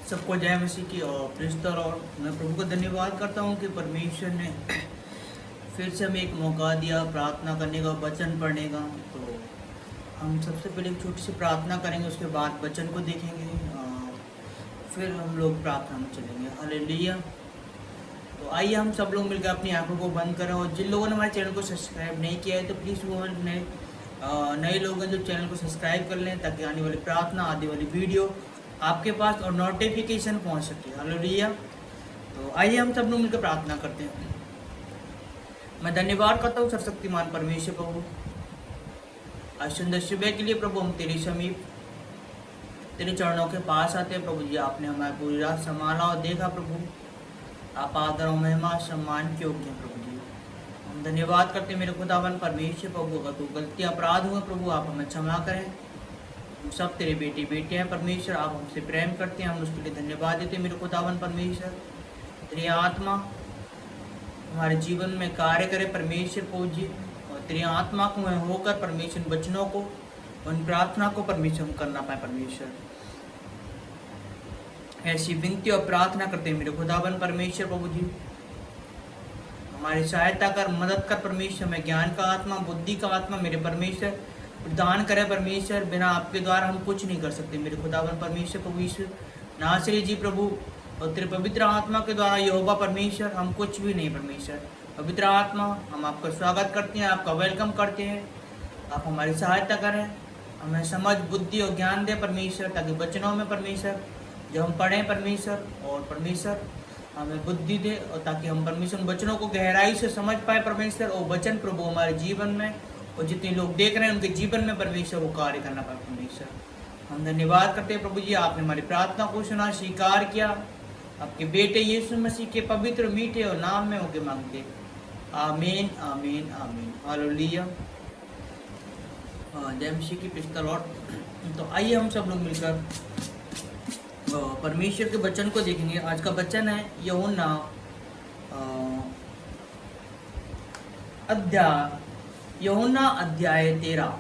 सबको जय मसीह की और प्रेज़ द लॉर्ड। मैं प्रभु को धन्यवाद करता हूँ कि परमेश्वर ने फिर से हमें एक मौका दिया प्रार्थना करने का, वचन पढ़ने का। तो हम सबसे पहले एक छोटी सी प्रार्थना करेंगे, उसके बाद वचन को देखेंगे, फिर हम लोग प्रार्थना में चलेंगे। हालेलुया। तो आइए हम सब लोग मिलकर अपनी आंखों को बंद करें, और जिन लोगों ने हमारे चैनल को सब्सक्राइब नहीं किया है तो प्लीज़ वो नए लोग हैं जो चैनल को सब्सक्राइब कर लें, ताकि आने वाली प्रार्थना, आने वाली वीडियो आपके पास और नोटिफिकेशन पहुंच सके। हालेलुया। तो आइए हम सब लोग मिलकर प्रार्थना करते हैं। मैं धन्यवाद करता हूँ सर्वशक्तिमान परमेश्वर प्रभु, आज सुंदर सुबह के लिए प्रभु हम तेरे समीप, तेरे चरणों के पास आते हैं। प्रभु जी, आपने हमारी पूरी रात संभाला और देखा प्रभु, आप आदर और महिमा सम्मान के योग्य हैं। प्रभु जी, हम धन्यवाद करते हैं मेरे खुदावन परमेश्वर प्रभु। अगर तो गलती अपराध हुए प्रभु, आप हमें क्षमा करें। हम सब तेरे बेटे बेटे हैं परमेश्वर, आप हमसे प्रेम करते हैं, हम उसके लिए धन्यवाद देते हैं मेरे खुदावन परमेश्वर। तेरी आत्मा हमारे जीवन में कार्य करे परमेश्वर प्रभु जी, और तेरी आत्मा को में होकर परमेश्वर वचनों को, उन प्रार्थना को परमेश्वर हम करना पाए परमेश्वर। ऐसी विनती और प्रार्थना करते हैं मेरे खुदावन परमेश्वर प्रभु जी, हमारी सहायता कर, मदद कर परमेश्वर। में ज्ञान का आत्मा, बुद्धि का आत्मा मेरे परमेश्वर प्रदान करे परमेश्वर। बिना आपके द्वारा हम कुछ नहीं कर सकते मेरे खुदावन परमेश्वर प्रभु ईश्वर नासरी जी प्रभु, और तेरे पवित्र आत्मा के द्वारा यहोवा परमेश्वर हम कुछ भी नहीं परमेश्वर। पवित्र आत्मा, हम आपका स्वागत करते हैं, आपका वेलकम करते हैं। आप हमारी सहायता करें, हमें समझ, बुद्धि और ज्ञान दे परमेश्वर, ताकि वचनों में परमेश्वर जो हम पढ़ें परमेश्वर, और परमेश्वर हमें बुद्धि दे, और ताकि हम परमेश्वर वचनों को गहराई से समझ पाए परमेश्वर। और वचन प्रभु हमारे जीवन में, और जितने लोग देख रहे हैं उनके जीवन में परमेश्वर वो कार्य करना पाए परमेश्वर। हम धन्यवाद करते हैं प्रभु जी, आपने हमारी प्रार्थना को सुना, स्वीकार किया। आपके बेटे यीशु मसीह के पवित्र मीठे और नाम में होके मांगते, आमीन आमीन आमीन। हालेलुया। जय मसीह की, प्रेज़ द लॉर्ड। तो आइए हम सब लोग मिलकर परमेश्वर के वचन को देखेंगे। आज का वचन है यूहन्ना अध्याय 13।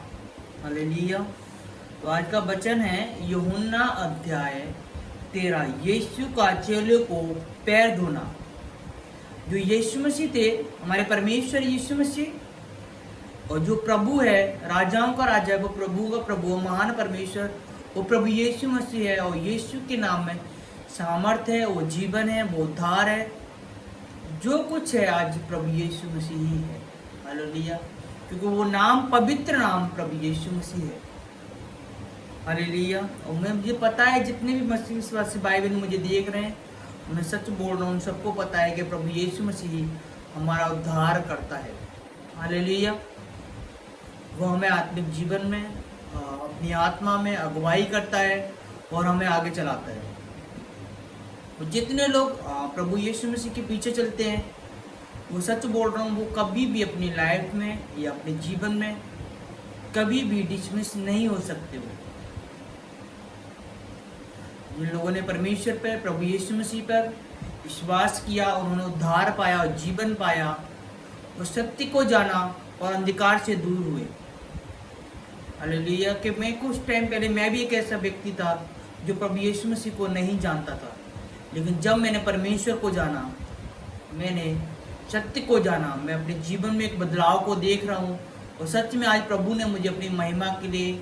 हालेलुया। तो आज का वचन है यूहन्ना अध्याय 13, यीशु का चेलों को पैर धोना। जो यीशु मसीह थे, हमारे परमेश्वर यीशु मसीह, और जो प्रभु है, राजाओं का राजा, वो प्रभु का प्रभु, महान परमेश्वर, वो प्रभु यीशु मसीह है। और यीशु के नाम में सामर्थ है, वो जीवन है, वो उद्धार है, जो कुछ है आज प्रभु यीशु मसीह ही है। हालेलुया। क्योंकि वो नाम, पवित्र नाम प्रभु यीशु मसीह है। हालेलुया। और मुझे पता है जितने भी मसीह विश्वासी भाई बहन मुझे देख रहे हैं, मैं सच बोल रहा हूँ, सबको पता है कि प्रभु यीशु मसीह हमारा उद्धार करता है। हालेलुया। वो हमें आत्मिक जीवन में, अपनी आत्मा में अगुवाई करता है और हमें आगे चलाता है। तो जितने लोग प्रभु यीशु मसीह के पीछे चलते हैं, वो सच बोल रहा हूँ, वो कभी भी अपनी लाइफ में या अपने जीवन में कभी भी डिसमिस नहीं हो सकते। वो जिन लोगों ने परमेश्वर पर, प्रभु यीशु मसीह पर विश्वास किया, उन्होंने उद्धार पाया और जीवन पाया, वो सत्य को जाना और अंधकार से दूर हुए। हालेलुया। कि मैं कुछ टाइम पहले मैं भी एक ऐसा व्यक्ति था जो प्रभु यीशु मसीह को नहीं जानता था, लेकिन जब मैंने परमेश्वर को जाना, मैंने सत्य को जाना, मैं अपने जीवन में एक बदलाव को देख रहा हूँ। और सच में आज प्रभु ने मुझे अपनी महिमा के लिए,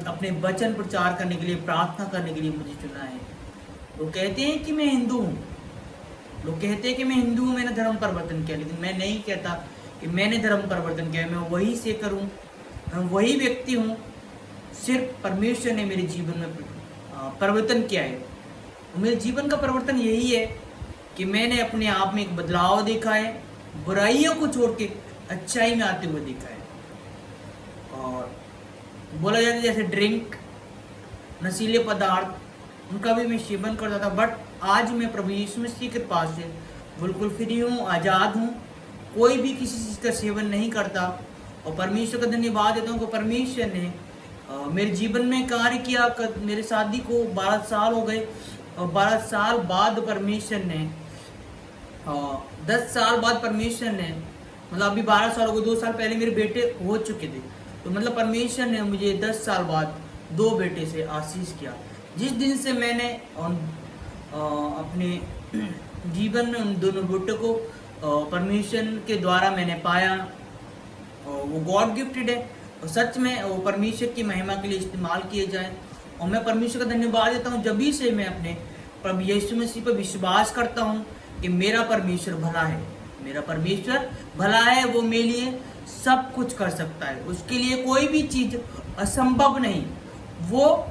अपने वचन प्रचार करने के लिए, प्रार्थना करने के लिए मुझे चुना है। लोग कहते हैं कि मैं हिंदू हूँ, लोग कहते हैं कि मैं हिंदू हूँ, मैंने धर्म परिवर्तन किया, लेकिन मैं नहीं कहता कि मैंने धर्म परिवर्तन किया। मैं वही से करूँ, मैं वही व्यक्ति हूँ, सिर्फ परमेश्वर ने मेरे जीवन में परिवर्तन किया है। मेरे जीवन का परिवर्तन यही है कि मैंने अपने आप में एक बदलाव देखा है, बुराइयों को छोड़ के अच्छाई में आते हुए देखा है। और बोला जाता है जैसे ड्रिंक, नशीले पदार्थ, उनका भी मैं सेवन करता था, बट आज मैं प्रभु यीशु मसीह के पास से बिल्कुल फ्री हूँ, आज़ाद हूँ, कोई भी किसी चीज़ का सेवन नहीं करता। और परमेश्वर का धन्यवाद देता हूँ कि परमेश्वर ने मेरे जीवन में कार्य किया। मेरे शादी को 12 साल हो गए, और 12 साल बाद परमेश्वर ने, 10 साल बाद परमेश्वर ने, मतलब अभी 12 साल हो गए, 2 साल पहले मेरे बेटे हो चुके थे। तो मतलब परमेश्वर ने मुझे 10 साल बाद 2 बेटे से आशीष किया। जिस दिन से मैंने अपने जीवन में उन दोनों बेटों को परमेश्वर के द्वारा मैंने पाया, वो गॉड गिफ्टेड है और सच में वो परमेश्वर की महिमा के लिए इस्तेमाल किए जाए। और मैं परमेश्वर का धन्यवाद देता हूँ, जब भी से मैं अपने प्रभु यीशु मसीह पर विश्वास करता हूँ कि मेरा परमेश्वर भला है, मेरा परमेश्वर भला है, वो मेरे लिए सब कुछ कर सकता है, उसके लिए कोई भी चीज़ असंभव नहीं। वो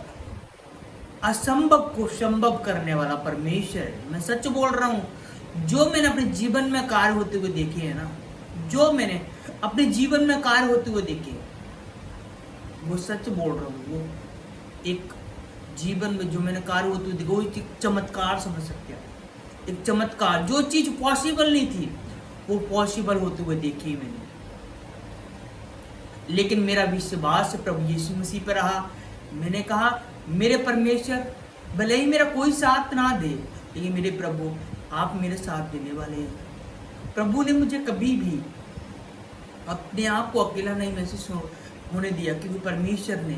असंभव को संभव करने वाला परमेश्वर है। मैं सच बोल रहा हूँ, जो मैंने अपने जीवन में कार्य होते हुए देखे हैं ना, जो मैंने अपने जीवन में कार्य होते हुए देखे, वो सच बोल रहा हूँ। वो एक जीवन में जो मैंने कार्य होते हुए देखे, वो एक चमत्कार समझ सकते हैं, एक चमत्कार। जो चीज़ पॉसिबल नहीं थी वो पॉसिबल होते हुए देखी मैंने। लेकिन मेरा विश्वास प्रभु यीशु मसीह पर रहा। मैंने कहा मेरे परमेश्वर भले ही मेरा कोई साथ ना दे, लेकिन मेरे प्रभु आप मेरे साथ देने वाले हैं। प्रभु ने मुझे कभी भी अपने आप को अकेला नहीं महसूस होने दिया, क्योंकि परमेश्वर ने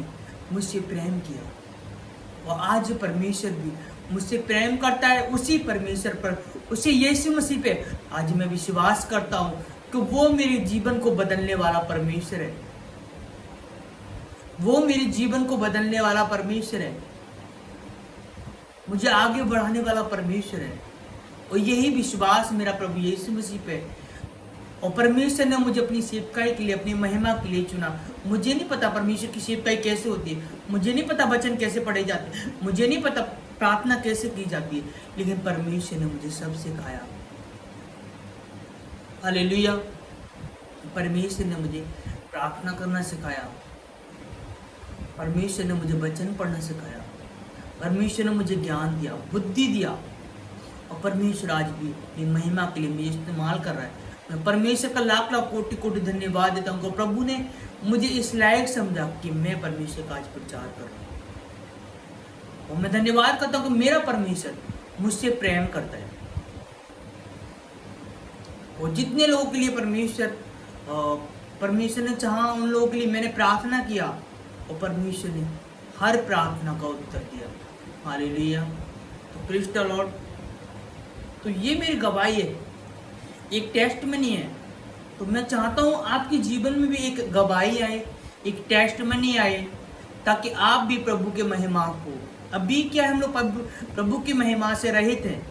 मुझसे प्रेम किया। और आज परमेश्वर भी मुझसे प्रेम करता है। उसी परमेश्वर पर, उसी यीशु मसीह पे आज मैं विश्वास करता हूँ कि वो मेरे जीवन को बदलने वाला परमेश्वर है, वो मेरे जीवन को बदलने वाला परमेश्वर है, मुझे आगे बढ़ाने वाला परमेश्वर है। और यही विश्वास मेरा प्रभु यीशु मसीह पे। और परमेश्वर ने मुझे अपनी सेवकाई के लिए, अपनी महिमा के लिए चुना। मुझे नहीं पता परमेश्वर की सेवकाई कैसे होती है, मुझे नहीं पता वचन कैसे पढ़े जाते हैं, मुझे नहीं पता प्रार्थना कैसे की जाती है, लेकिन परमेश्वर ने मुझे सब सिखाया। हालेलुया। परमेश्वर ने मुझे प्रार्थना करना सिखाया, परमेश्वर ने मुझे वचन पढ़ना सिखाया, परमेश्वर ने मुझे ज्ञान दिया, बुद्धि दिया। और परमेश्वर आज भी अपनी महिमा के लिए मुझे इस्तेमाल कर रहा है। मैं परमेश्वर का लाख लाख कोटि कोटि धन्यवाद देता हूँ। प्रभु ने मुझे इस लायक समझा कि मैं परमेश्वर का आज प्रचार कर रहा हूँ। और मैं धन्यवाद करता हूँ कि मेरा परमेश्वर मुझसे प्रेम करता है। और जितने लोगों के लिए परमेश्वर ने चाहा, उन लोगों के लिए मैंने प्रार्थना किया और परमेश्वर ने हर प्रार्थना का उत्तर दिया। हालेलुया। तो प्रेज़ द लॉर्ड। तो ये मेरी गवाही है, एक टेस्टमनी है। तो मैं चाहता हूँ आपके जीवन में भी एक गवाही आए, एक टेस्टमनी आए, ताकि आप भी प्रभु के महिमा को, अभी क्या हम लोग प्रभु की महिमा से रहित हैं।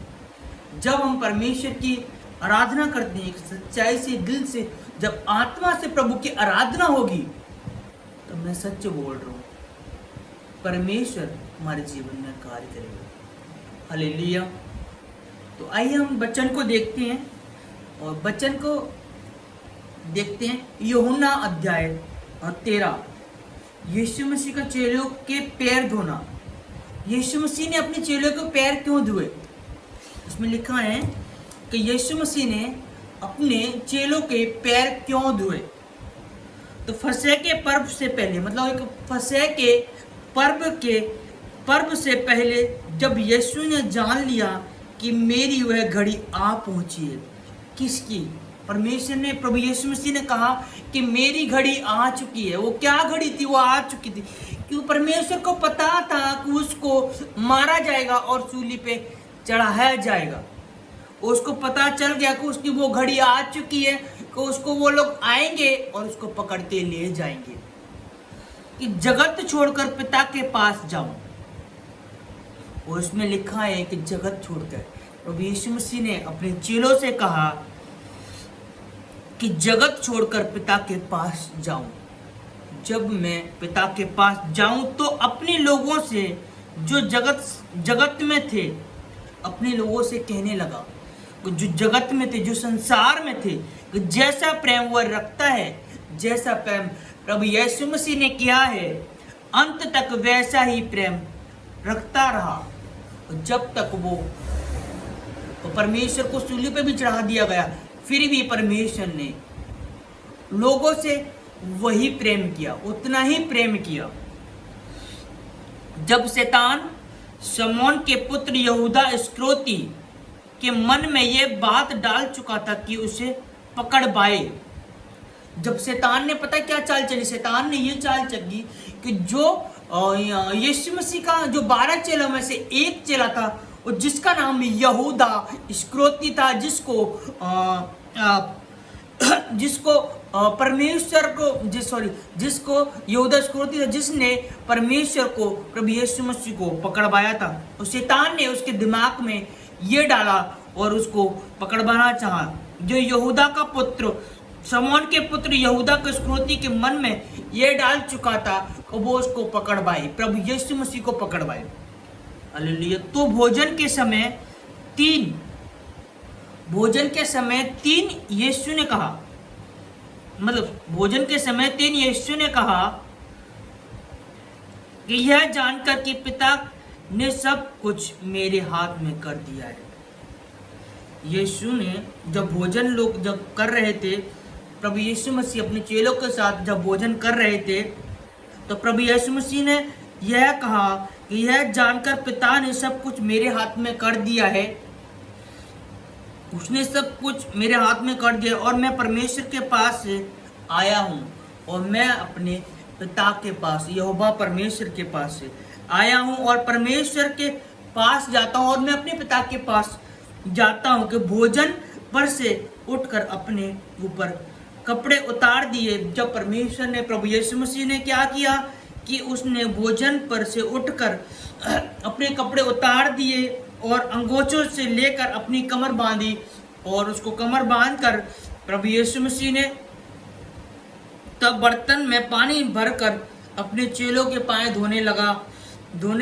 जब हम परमेश्वर की आराधना करते हैं सच्चाई से, दिल से, जब आत्मा से प्रभु की आराधना होगी, तो मैं सच बोल रहा हूँ, परमेश्वर हमारे जीवन में कार्य करेगा। हालेलुया। तो आइए हम वचन को देखते हैं, और वचन को देखते हैं यूहन्ना अध्याय 13। यीशु मसीह का चेलों के पैर धोना। यीशु मसीह ने अपने चेलों के पैर क्यों धोए? इसमें लिखा है कि यीशु मसीह ने अपने चेलों के पैर क्यों धोए। तो फसह के पर्व से पहले, मतलब एक फसह के पर्व से पहले, जब यीशु ने जान लिया कि मेरी वह घड़ी आ पहुंची है। किसकी? परमेश्वर ने, प्रभु यीशु मसीह ने कहा कि मेरी घड़ी आ चुकी है। वो क्या घड़ी थी? वो आ चुकी थी, क्योंकि परमेश्वर को पता था कि उसको मारा जाएगा और सूली पे चढ़ाया जाएगा। उसको पता चल गया कि उसकी वो घड़ी आ चुकी है, कि उसको वो लोग आएंगे और उसको पकड़ते ले जाएंगे, कि जगत छोड़कर पिता के पास जाऊं। और उसमें लिखा है कि जगत छोड़कर, प्रभु यीशु मसीह ने अपने चेलों से कहा कि जगत छोड़कर पिता के पास जाऊं। जब मैं पिता के पास जाऊं तो अपने लोगों से, जो जगत में थे, अपने लोगों से कहने लगा, जो जगत में थे, जो संसार में थे, जैसा प्रेम वह रखता है, जैसा प्रेम प्रभु यीशु मसीह ने किया है, अंत तक वैसा ही प्रेम रखता रहा। जब तक वो परमेश्वर को सूली पे भी चढ़ा दिया गया, फिर भी परमेश्वर ने लोगों से वही प्रेम किया, उतना ही प्रेम किया। जब शैतान शमौन के पुत्र यहूदा इस्करियोती के मन में यह बात डाल चुका था कि उसे पकड़ पाए, जब शैतान ने, पता क्या चाल चली? शैतान ने ये चाल चली कि जो यीशु मसीह का जो 12 चेलों में से एक चेला था, और जिसका नाम यहूदा इस्करियोती था, जिसको परमेश्वर को जिसको यहूदा इस्करियोती था, जिसने परमेश्वर को, प्रभु यीशु मसीह को पकड़वाया था। और शैतान ने उसके दिमाग में ये डाला और उसको पकड़वाना चाहा। जो यहूदा का पुत्र, शमौन के पुत्र यहूदा के इस्करियोती के मन में ये डाल चुका था, और वो उसको पकड़वाए, प्रभु यीशु मसीह को पकड़वाए। हालेलुया। तो भोजन के समय तीन यीशु ने कहा, भोजन के समय 3 यीशु ने कहा कि यह जानकर कि पिता ने सब कुछ मेरे हाथ में कर दिया है। यीशु ने जब भोजन लोग जब कर रहे थे, प्रभु यीशु मसीह अपने चेलों के साथ जब भोजन कर रहे थे, तो प्रभु यीशु मसीह ने यह कहा कि यह जानकर पिता ने सब कुछ मेरे हाथ में कर दिया है। उसने सब कुछ मेरे हाथ में कर दिया, और मैं परमेश्वर के पास से आया हूँ, और मैं अपने पिता के पास, यहोवा परमेश्वर के पास से आया हूँ, और परमेश्वर के पास जाता हूँ, और मैं अपने पिता के पास जाता हूँ कि भोजन पर से उठकर अपने ऊपर कपड़े उतार दिए। जब परमेश्वर ने, प्रभु यीशु मसीह ने क्या किया कि उसने भोजन पर से उठकर अपने कपड़े उतार दिए और अंगोछों से लेकर अपनी कमर बांधी, और उसको कमर बांधकर प्रभु यीशु मसीह ने तब बर्तन में पानी भरकर अपने चेलों के पांव धोने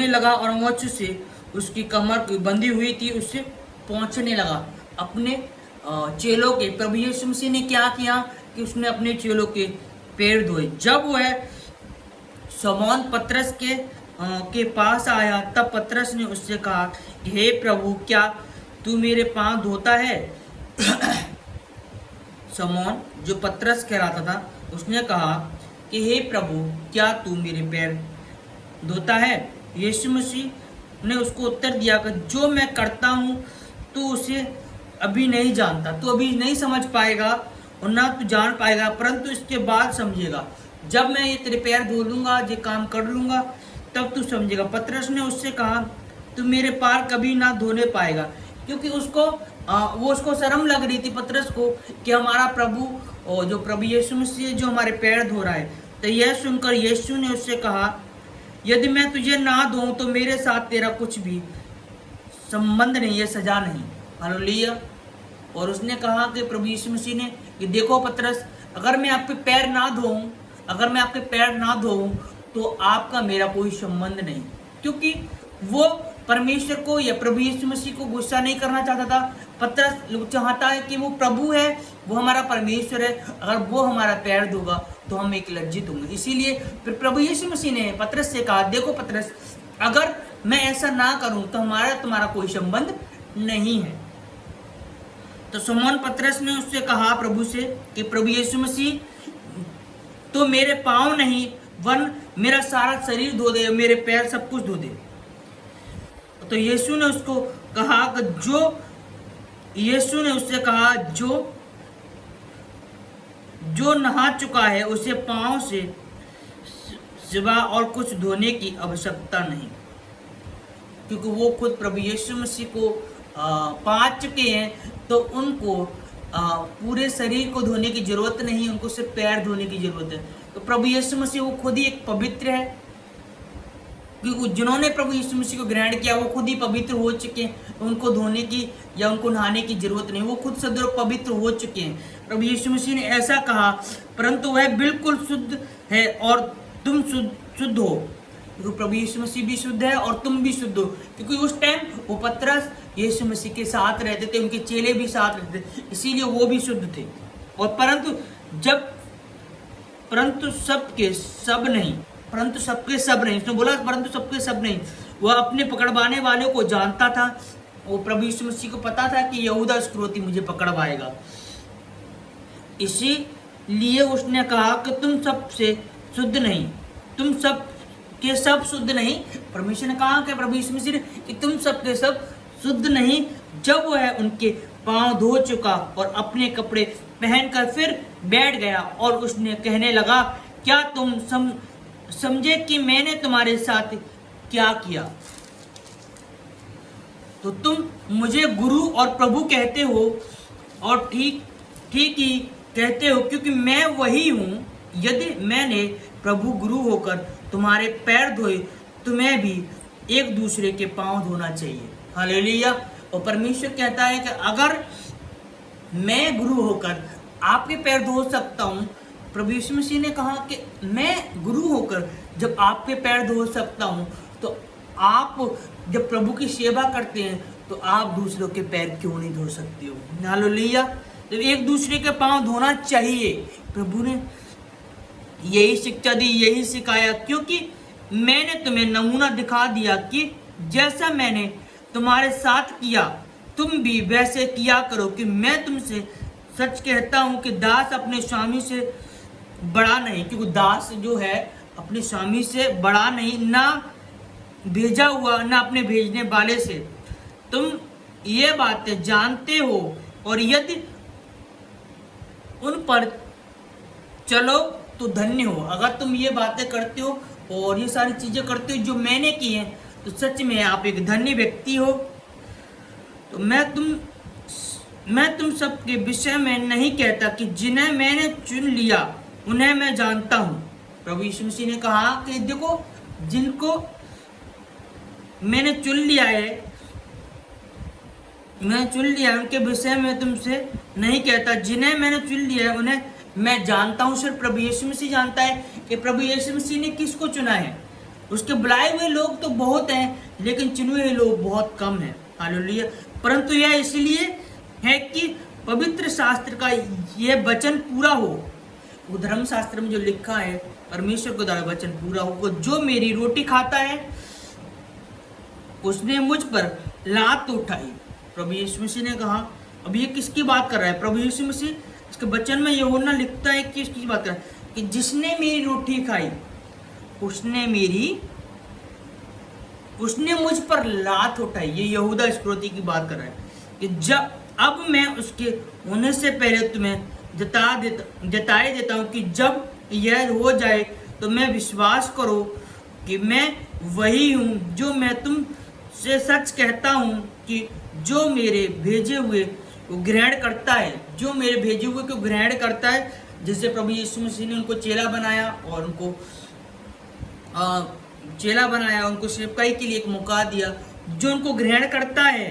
लगा और अंगोछों से उसकी कमर बंधी हुई थी उससे पहुंचने लगा अपने चेलों के। प्रभु यीशु मसीह ने क्या किया कि उसने अपने चेलों के पैर धोए। जब वह शमौन पतरस के पास आया, तब पतरस ने उससे कहा कि हे प्रभु, क्या तू मेरे पांव धोता है? शमौन, जो पतरस कहलाता था, उसने कहा कि हे प्रभु, क्या तू मेरे पैर धोता है? यीशु मसीह ने उसको उत्तर दिया कि जो मैं करता हूँ तू उसे अभी नहीं जानता, तू अभी नहीं समझ पाएगा और ना तू जान पाएगा, परंतु इसके बाद समझेगा। जब मैं ये तेरे पैर धो लूँगा, ये काम कर लूँगा, तब तू समझेगा। पतरस ने उससे कहा, तू मेरे पैर कभी ना धोने पाएगा, क्योंकि उसको शर्म लग रही थी पतरस को कि हमारा प्रभु, और जो प्रभु यीशु मसीह जो हमारे पैर धो रहा है। तो यह सुनकर यीशु ने उससे कहा, यदि मैं तुझे ना धोऊं तो मेरे साथ तेरा कुछ भी संबंध नहीं है, सजा नहीं। हालेलुया। और उसने कहा कि प्रभु यीशु मसीह ने कि देखो पतरस, अगर मैं आपके पैर ना धोऊं तो आपका मेरा कोई संबंध नहीं, क्योंकि वो परमेश्वर को या प्रभु यीशु मसीह को गुस्सा नहीं करना चाहता था। पतरस चाहता है कि वो प्रभु है, वो हमारा परमेश्वर है, अगर वो हमारा पैर धोगा तो हम एक लज्जित होंगे। इसीलिए फिर प्रभु यीशु मसीह ने पतरस से कहा, देखो पतरस, अगर मैं ऐसा ना करूं तो तुम्हारा कोई संबंध नहीं है। तो शमौन पतरस ने उससे कहा प्रभु से कि प्रभु यीशु मसीह, तो मेरे पाँव नहीं वन मेरा सारा शरीर धो दे, मेरे पैर सब कुछ धो दे। तो यीशु ने उसको कहा कि जो नहा चुका है उसे पाँव से सिवा और कुछ धोने की आवश्यकता नहीं, क्योंकि वो खुद प्रभु यीशु मसीह को पा चुके हैं, तो उनको पूरे शरीर को धोने की जरूरत नहीं, उनको सिर्फ पैर धोने की जरूरत है। तो प्रभु यीशु मसीह वो खुद ही एक पवित्र है, क्योंकि जिन्होंने प्रभु यीशु मसीह को ग्रहण किया वो खुद ही पवित्र हो चुके हैं, उनको धोने की या उनको नहाने की जरूरत नहीं, वो खुद सदैव पवित्र हो चुके हैं। प्रभु यीशु मसीह ने ऐसा कहा, परंतु वह बिल्कुल शुद्ध है और तुम शुद्ध हो, क्योंकि प्रभु यीशु मसीह भी शुद्ध है और तुम भी शुद्ध हो। क्योंकि उस टाइम वो पतरस यीशु मसीह के साथ रहते थे, उनके चेले भी साथ रहते थे, इसीलिए वो भी शुद्ध थे। और परंतु सबके सब नहीं, उसने बोला परंतु सबके सब नहीं। वह अपने पकड़वाने वालों को जानता था, वो प्रभु यीशु मसीह को पता था कि यहूदा इस्करियोती मुझे पकड़वाएगा, इसीलिए उसने कहा कि तुम सबसे शुद्ध नहीं, तुम सब के सब शुद्ध नहीं। परमेश्वर ने कहा कि प्रभु यीशु मसीह ने कि तुम सब के सब शुद्ध नहीं। जब वह उनके पांव धो चुका और अपने कपड़े पहनकर फिर बैठ गया, और उसने कहने लगा, क्या तुम समझे कि मैंने तुम्हारे साथ क्या किया। तो तुम मुझे गुरु और प्रभु कहते हो, और ठीक ठीक ही कहते हो, क्योंकि मैं वही हूँ। यदि मैंने प्रभु गुरु होकर तुम्हारे पैर धोए, तुम्हें भी एक दूसरे के पांव धोना चाहिए। हालेलुया। और परमेश्वर कहता है कि अगर मैं गुरु होकर आपके पैर धो सकता हूँ, प्रभु यीशु मसीह ने कहा कि मैं गुरु होकर जब आपके पैर धो सकता हूँ, तो आप जब प्रभु की सेवा करते हैं तो आप दूसरों के पैर क्यों नहीं धो सकते हो। हालेलुया। तो एक दूसरे के पांव धोना चाहिए। प्रभु ने यही शिक्षा दी, यही सिखाया, क्योंकि मैंने तुम्हें नमूना दिखा दिया कि जैसा मैंने तुम्हारे साथ किया तुम भी वैसे किया करो। कि मैं तुमसे सच कहता हूं कि दास अपने स्वामी से बड़ा नहीं, क्योंकि दास जो है अपने स्वामी से बड़ा नहीं, ना भेजा हुआ ना अपने भेजने वाले से। तुम ये बातें जानते हो, और यदि उन पर चलो तो धन्य हो। अगर तुम ये बातें करते हो और ये सारी चीजें करते हो जो मैंने की हैं, तो सच में आप एक धन्य व्यक्ति हो। तो मैं तुम सबके विषय में नहीं कहता कि जिन्हें मैंने चुन लिया उन्हें मैं जानता हूं। प्रभु यीशु मसीह ने कहा कि देखो, जिनको मैंने चुन लिया है, उनके विषय में तुमसे नहीं कहता। जिन्हें मैंने चुन लिया है उन्हें मैं जानता हूं। सिर्फ प्रभु यीशु मसीह जानता है कि प्रभु यीशु मसीह ने किसको चुना है। उसके बुलाए हुए लोग तो बहुत हैं, लेकिन चुने हुए लोग बहुत कम हैं। हालेलुया। परंतु यह इसलिए है कि पवित्र शास्त्र का यह वचन पूरा हो। वो धर्म शास्त्र में जो लिखा है, परमेश्वर को द्वारा वचन पूरा हो। जो मेरी रोटी खाता है उसने मुझ पर लात उठाई। प्रभु यीशु मसीह ने कहा, अब ये किसकी बात कर रहा है? प्रभु यीशु मसीह इसके वचन में यूहन्ना लिखता है कि किसकी बात कर रहा है? कि जिसने मेरी रोटी खाई उसने मुझ पर लात उठाई। ये यहूदा इस्करियोती की बात कर रहा है कि जब अब मैं उसके होने से पहले तुम्हें जताए देता हूं कि जब यह हो जाए तो मैं विश्वास करो कि मैं वही हूं। जो मैं तुमसे सच कहता हूं कि जो मेरे भेजे हुए को ग्रहण करता है, जो मेरे भेजे हुए को ग्रहण करता है, जैसे प्रभु यीशु मसीह ने उनको चेला बनाया और उनको उनको सेवकाई के लिए एक मौका दिया। जो उनको ग्रहण करता है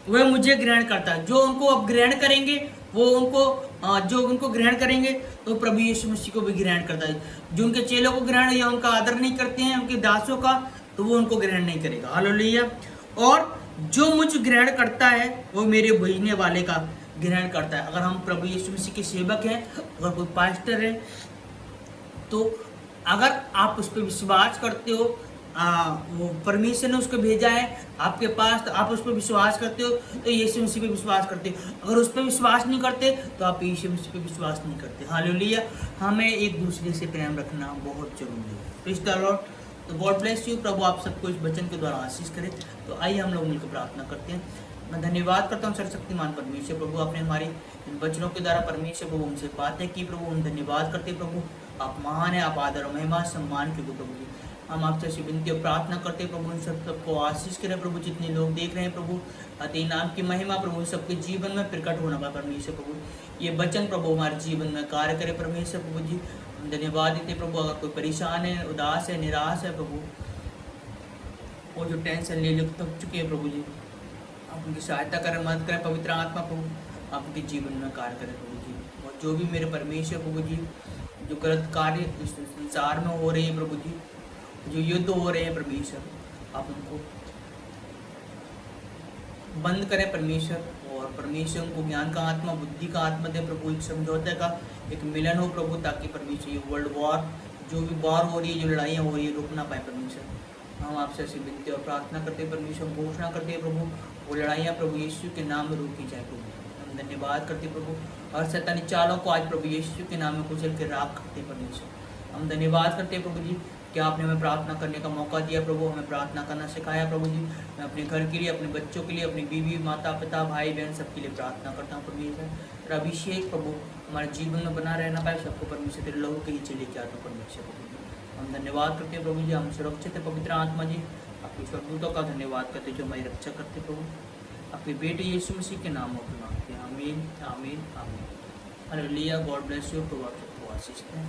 वह मुझे ग्रहण करता है। जो उनको अब ग्रहण करेंगे वो जो उनको ग्रहण करेंगे तो प्रभु यीशु मसीह को भी ग्रहण करता है। जो उनके चेलों को ग्रहण या उनका आदर नहीं करते हैं, उनके दासों का, तो वो उनको ग्रहण नहीं करेगा। हालेलुया। और जो मुझ ग्रहण करता है वो मेरे भेजने वाले का ग्रहण करता है। अगर हम प्रभु यीशु मसीह के सेवक हैं, अगर कोई पास्टर है, तो अगर आप उस पर विश्वास करते हो, वो परमेश्वर ने उसको भेजा है आपके पास, तो आप उस पर विश्वास करते हो, तो यीशु मसीह पे विश्वास करते हो। अगर उस पर विश्वास नहीं करते तो आप यीशु मसीह पे विश्वास नहीं करते। हालेलुया। हमें एक दूसरे से प्रेम रखना बहुत जरूरी है। Praise the Lord. तो गॉड ब्लेस यू। प्रभु आप सबको इस वचन के द्वारा आशीष करे। तो आइए हम लोग मिलकर प्रार्थना करते हैं। मैं धन्यवाद करता हूँ सर्वशक्तिमान परमेश्वर प्रभु, आपने हमारी इन वचनों के द्वारा परमेश्वर प्रभु हमसे बातें की। प्रभु हम धन्यवाद करते प्रभु, आप महान है, आप आदर और महिमा सम्मान के प्रभु जी। हम आपसे ऐसी विनती और प्रार्थना करते प्रभु, इन सबको आशीष करें प्रभु। जितने लोग देख रहे हैं प्रभु, तेरे नाम की महिमा प्रभु सबके जीवन में प्रकट होना पाए परमेश्वर प्रभु। ये वचन प्रभु हमारे जीवन में कार्य करे परमेश्वर प्रभु जी। हम धन्यवाद देते प्रभु। अगर कोई परेशान है, उदास है, निराश है प्रभु, वो जो टेंशन ले थक चुके हैं प्रभु जी, आप उनकी सहायता करें, मदद करें। पवित्र आत्मा प्रभु आप उनके जीवन में कार्य करें प्रभु जी। और जो भी मेरे परमेश्वर प्रभु जी, जो गलत कार्य इस संसार में हो रहे हैं प्रभु जी, जो युद्ध हो रहे हैं परमेश्वर, आप उनको बंद करें परमेश्वर। और परमेश्वर उनको ज्ञान का आत्मा, बुद्धि का आत्मा दे प्रभु। एक समझौते का एक मिलन हो प्रभु, ताकि परमेश्वर ये वर्ल्ड वॉर, जो भी वॉर हो रही है, जो लड़ाइयाँ हो रही है, रुक ना पाए परमेश्वर। हम आपसे ऐसी विनती और प्रार्थना करते हैं परमेश्वर, घोषणा करते हैं प्रभु, वो लड़ाइयाँ प्रभु यीशु के नाम में रोकी जाए प्रभु। हम धन्यवाद करते प्रभु, और शैतानी चालों को आज प्रभु यीशु के नाम में कुचल के राख करते परमेश्वर। हम धन्यवाद करते हैं प्रभु जी कि आपने हमें प्रार्थना करने का मौका दिया प्रभु, हमें प्रार्थना करना सिखाया प्रभु जी। मैं अपने घर के लिए, अपने बच्चों के लिए, अपनी बीवी, माता पिता, भाई बहन सबके लिए प्रार्थना करता हूँ परमेश्वर। तेरा अभिषेक प्रभु हमारे जीवन में बना रहना पाए, सबको परमेश्वर तेरे लहू के नीचे लेके आता हूँ परमेश्वर प्रभु। हम धन्यवाद करते हैं प्रभु जी, हम सुरक्षित है पवित्र आत्मा जी। आपके स्वर्गदूतों का धन्यवाद करते हैं जो हमारी रक्षा करते प्रभु। आपके बेटे यीशु मसीह के नाम में मांगते हैं, amen amen amen. Hallelujah. God bless you. प्रभु आपको आशीष दें।